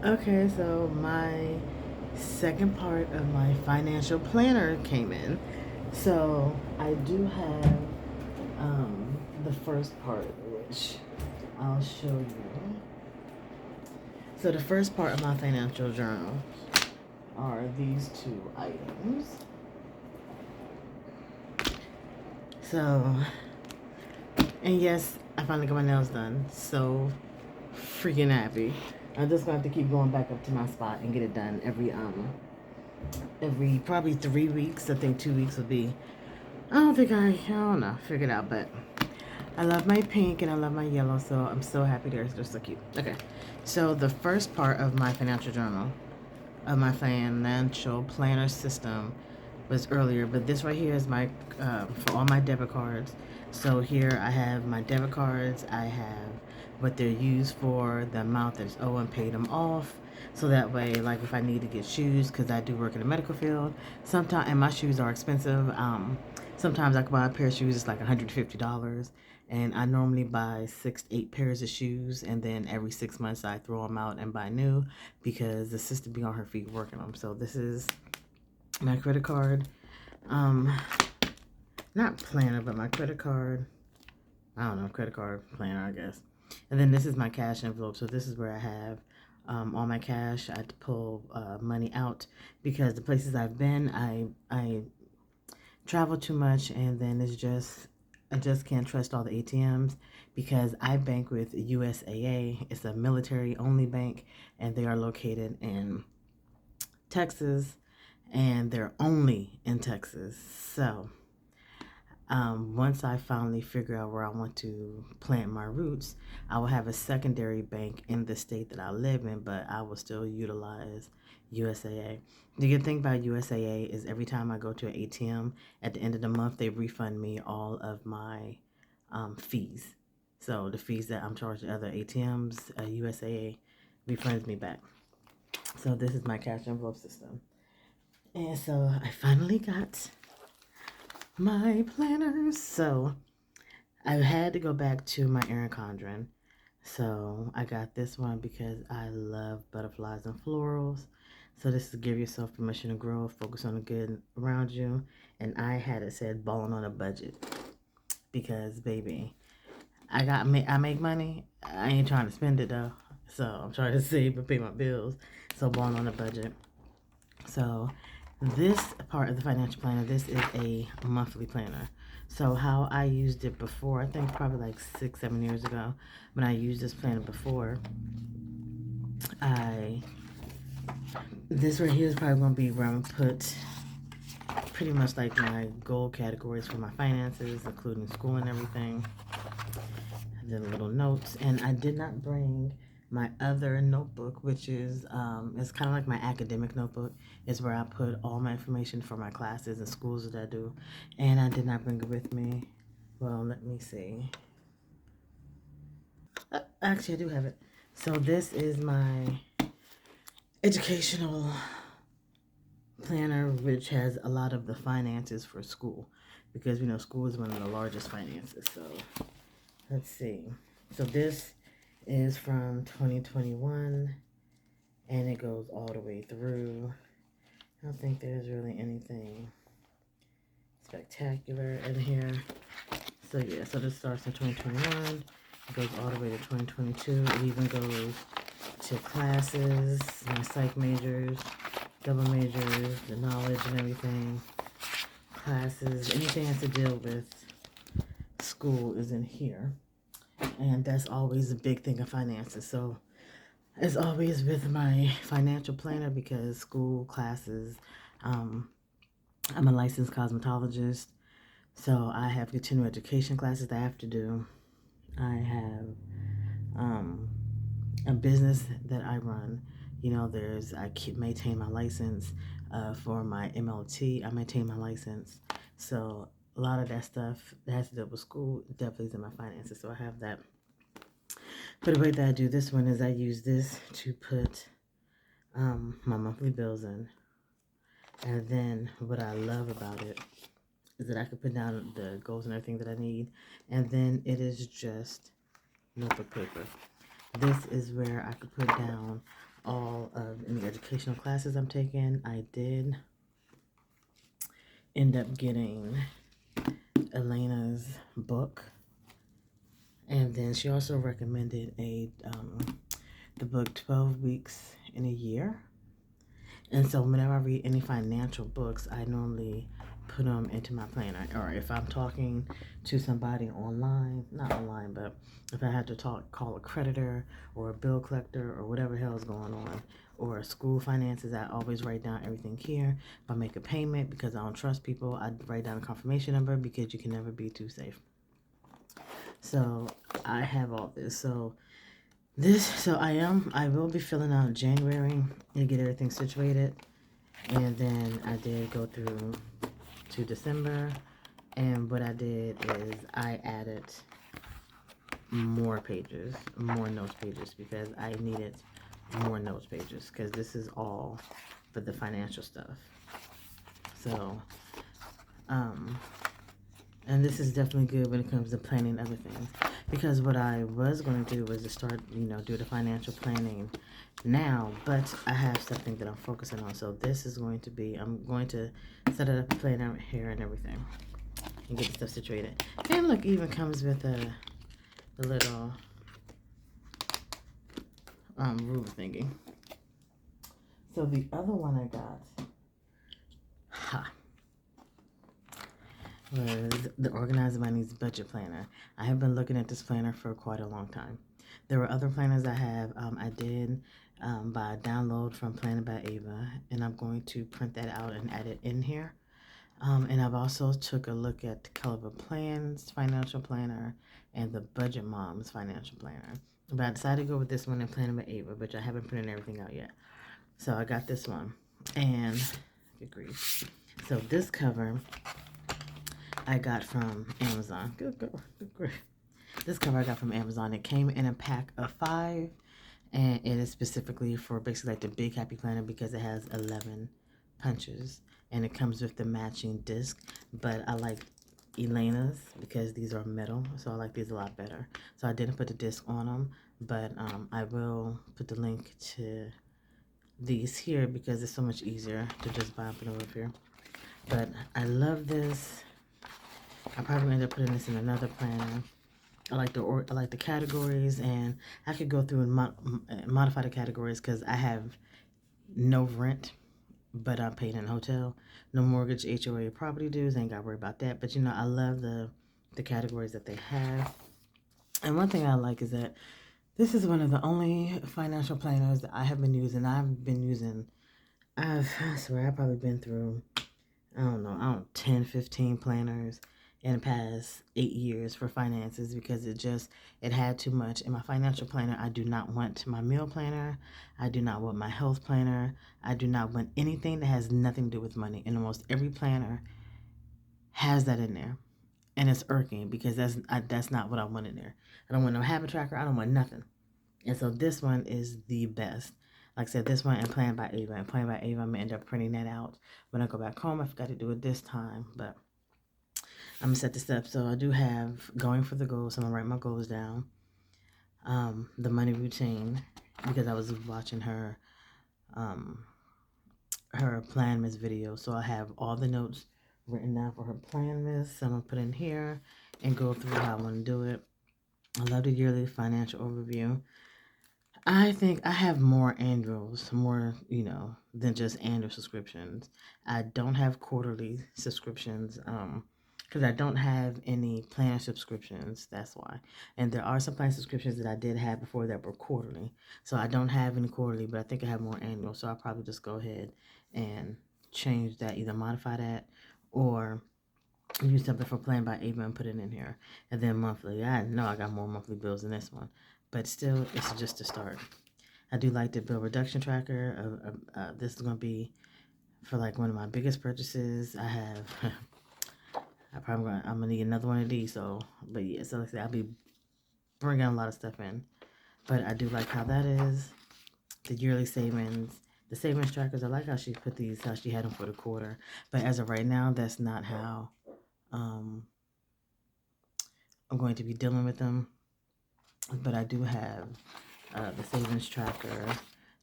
Okay, so my second part of my financial planner came in. So I do have the first part, which I'll show you. So the first part of my financial journal are these two items. So, and yes, I finally got my nails done. So freaking happy. I'm just gonna have to keep going back up to my spot and get it done every probably 3 weeks. I think 2 weeks would be. I don't know, figure it out, but I love my pink and I love my yellow, so I'm so happy they're so cute. Okay, so the first part of my financial journal, of my financial planner system, was earlier, but this right here is my for all my debit cards. So here I have my debit cards. I have what they're used for, the amount that's owed, and paid them off. So that way, like if I need to get shoes, because I do work in the medical field, sometimes and my shoes are expensive. Sometimes I can buy a pair of shoes. It's like $150, and I normally buy 6 to 8 pairs of shoes, and then every 6 months I throw them out and buy new because the sister be on her feet working them. So this is my credit card, um, not planner, but my credit card. I don't know, credit card planner, I guess. And then this is my cash envelope. So this is where I have all my cash. I had to pull money out because the places I've been, I travel too much, and then I just can't trust all the ATMs because I bank with USAA. It's a military only bank, and they are located in Texas, and they're only in Texas. So once I finally figure out where I want to plant my roots, I will have a secondary bank in the state that I live in, but I will still utilize USAA. The good thing about USAA is every time I go to an ATM at the end of the month, they refund me all of my fees. So the fees that I'm charged at other ATMs, USAA refunds me back. So this is my cash envelope system. And so I finally got my planners. So I had to go back to my Erin Condren. So I got this one because I love butterflies and florals. So this is give yourself permission to grow, focus on the good around you. And I had it said balling on a budget because baby, I make money. I ain't trying to spend it though. So I'm trying to save and pay my bills. So balling on a budget. So this part of the financial planner, this is a monthly planner. So how I used it before, I think probably like 6, 7 years ago, when I used this planner before, I this right here is probably gonna be where I'm gonna put pretty much like my goal categories for my finances, including school and everything. I did little notes, and I did not bring my other notebook, which is it's kind of like my academic notebook. Is where I put all my information for my classes and schools that I do, and I did not bring it with me. Well, let me see. Actually, I do have it. So this is my educational planner, which has a lot of the finances for school, because you know school is one of the largest finances. So let's see. So this is from 2021, and it goes all the way through. I don't think there's really anything spectacular in here. So yeah, so this starts in 2021. It goes all the way to 2022. It even goes to classes, my psych majors, double majors, the knowledge and everything. Classes, anything has to deal with school is in here. And that's always a big thing of finances. So as always with my financial planner, because school classes, I'm a licensed cosmetologist, so I have continuing education classes that I have to do. I have a business that I run. You know, I maintain my license for my MLT. I maintain my license, so a lot of that stuff that has to do with school definitely is in my finances. So I have that. But the way that I do this one is I use this to put my monthly bills in. And then what I love about it is that I can put down the goals and everything that I need. And then it is just notebook paper. This is where I could put down all of any educational classes I'm taking. I did end up getting Elena's book, and then she also recommended the book 12 Weeks in a Year. And so whenever I read any financial books, I normally put them into my planner. Or if I'm talking to somebody online, not online, but if I have to call a creditor or a bill collector or whatever the hell is going on, or school finances, I always write down everything here. If I make a payment because I don't trust people, I write down a confirmation number because you can never be too safe. So I have all this. So I will be filling out January to get everything situated. And then I did go through to December, and what I did is I added more pages, more notes pages, because I needed more notes pages, because this is all for the financial stuff. So, and this is definitely good when it comes to planning other things, because what I was going to do was to start, do the financial planning now, but I have something that I'm focusing on. So this is going to be, I'm going to set it up, plan out here and everything, and get the stuff situated. And look, even comes with the little ruler thingy. So the other one I got, was the Organizing My Needs Budget Planner. I have been looking at this planner for quite a long time. There were other planners I have. I did buy a download from Planning by Ava, and I'm going to print that out and add it in here. And I've also took a look at Caliber Plans Financial Planner and the Budget Moms Financial Planner. But I decided to go with this one in Planning by Ava, which I haven't printed everything out yet. So I got this one, and good grief. So this cover I got from Amazon. Good grief. This cover I got from Amazon. It came in a pack of 5, and it is specifically for basically like the Big Happy Planner because it has 11 punches, and it comes with the matching disc. But I like Elena's because these are metal, so I like these a lot better. So I didn't put the disc on them, but I will put the link to these here because it's so much easier to just buy and put over here. But I love this. I probably end up putting this in another planner. I like the categories, and I could go through and modify the categories because I have no rent, but I'm paid in a hotel. No mortgage, HOA, property dues. Ain't got to worry about that. But I love the categories that they have. And one thing I like is that this is one of the only financial planners that I have been using. I swear I've probably been through, I don't know, 10, 15 planners in the past 8 years for finances because it had too much. In my financial planner, I do not want my meal planner. I do not want my health planner. I do not want anything that has nothing to do with money. And almost every planner has that in there. And it's irking because that's not what I want in there. I don't want no habit tracker. I don't want nothing. And so this one is the best. Like I said, this one and Plan by Ava. And Plan by Ava, I'm going to end up printing that out when I go back home. I forgot to do it this time, but I'm going to set this up. So I do have going for the goals. So I'm going to write my goals down. The money routine, because I was watching her Plan Miss video. So I have all the notes written down for her Plan Miss. So I'm going to put in here and go through how I want to do it. I love the yearly financial overview. I think I have more annuals, than just annual subscriptions. I don't have quarterly subscriptions, because I don't have any planner subscriptions. That's why. And there are some planner subscriptions that I did have before that were quarterly. So I don't have any quarterly, but I think I have more annual. So I'll probably just go ahead and change that, either modify that or use something for Plan by Ava and put it in here. And then monthly. I know I got more monthly bills than this one, but still, it's just a start. I do like the bill reduction tracker. This is going to be for like one of my biggest purchases. I have, I'm going to need another one of these. So, but yeah, so like I said, I'll be bringing a lot of stuff in. But I do like how that is. The yearly savings. The savings trackers, I like how she put these, how she had them for the quarter. But as of right now, that's not how I'm going to be dealing with them. But I do have the savings tracker,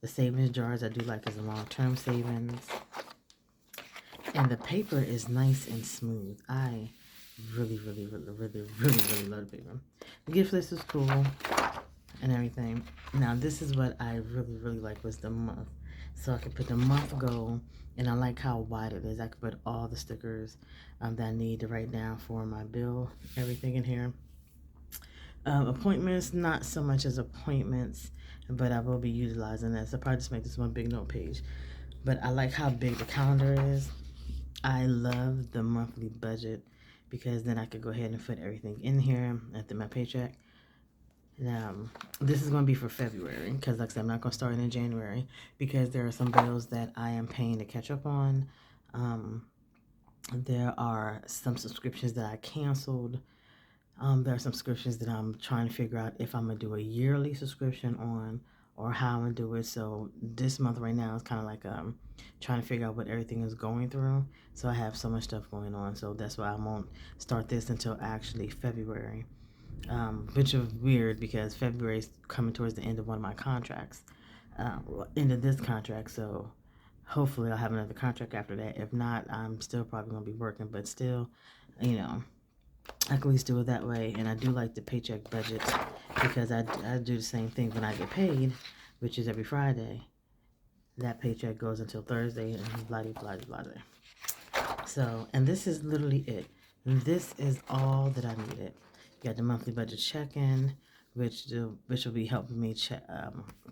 The savings jars I do like is a long-term savings. And the paper is nice and smooth. I really, really, really, really, really, really love the paper. The gift list is cool and everything. Now, this is what I really, really like was the month. So I can put the month goal, and I like how wide it is. I can put all the stickers that I need to write down for my bill, everything in here. Appointments, not so much as appointments, but I will be utilizing this. I'll probably just make this one big note page. But I like how big the calendar is. I love the monthly budget because then I could go ahead and put everything in here after my paycheck. Now, this is going to be for February because, like I said, I'm not going to start in January because there are some bills that I am paying to catch up on. There are some subscriptions that I canceled. There are some subscriptions that I'm trying to figure out if I'm going to do a yearly subscription on or how I'm going to do it. So this month right now is kind of like trying to figure out what everything is going through. So I have so much stuff going on. So that's why I won't start this until actually February, which is weird because February is coming towards the end of one of my contracts, end of this contract. So hopefully I'll have another contract after that. If not, I'm still probably going to be working, but still, you know, I can at least do it that way. And I do like the paycheck budget because I do the same thing when I get paid, which is every Friday. That paycheck goes until Thursday and blah, blah, blah, blah. So, and this is literally it. This is all that I needed. You got the monthly budget check-in, which will be helping me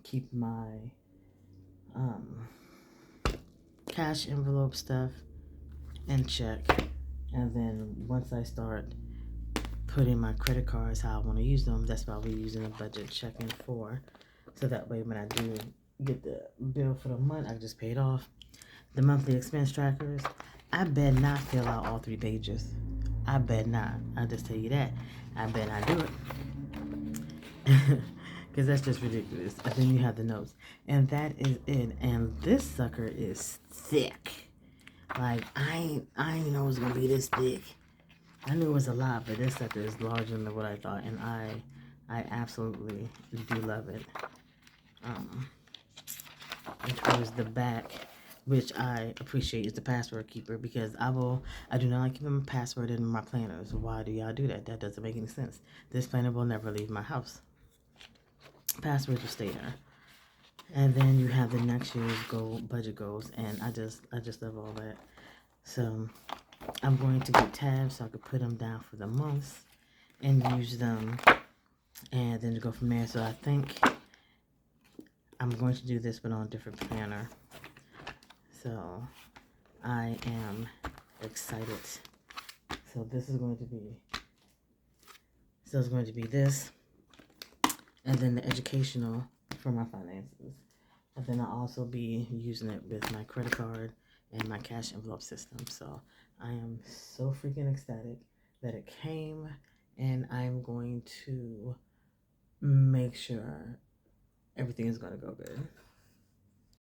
keep my cash envelope stuff in check. And then once I start putting my credit cards how I want to use them, that's what I'll be using the budget check-in for. So that way when I do get the bill for the month, I just pay it off. The monthly expense trackers, I bet not fill out all 3 pages. I bet not. I'll just tell you that. I bet not do it. Because that's just ridiculous. And then you have the notes. And that is it. And this sucker is thick. Like, I didn't know it was going to be this thick. I knew it was a lot, but this sucker is larger than what I thought. And I absolutely do love it. And towards the back, which I appreciate, is the password keeper because I do not like keeping my password in my planners. Why do y'all do that? That doesn't make any sense. This planner will never leave my house. Passwords will stay there. And then you have the next year's budget goals, and I just love all that. So I'm going to get tabs so I can put them down for the months and use them, and then to go from there. So I think I'm going to do this but on a different planner. So I am excited. So this is going to be, it's going to be this, and then the educational for my finances. And then I'll also be using it with my credit card and my cash envelope system. So I am so freaking ecstatic that it came, and I'm going to make sure everything is going to go good.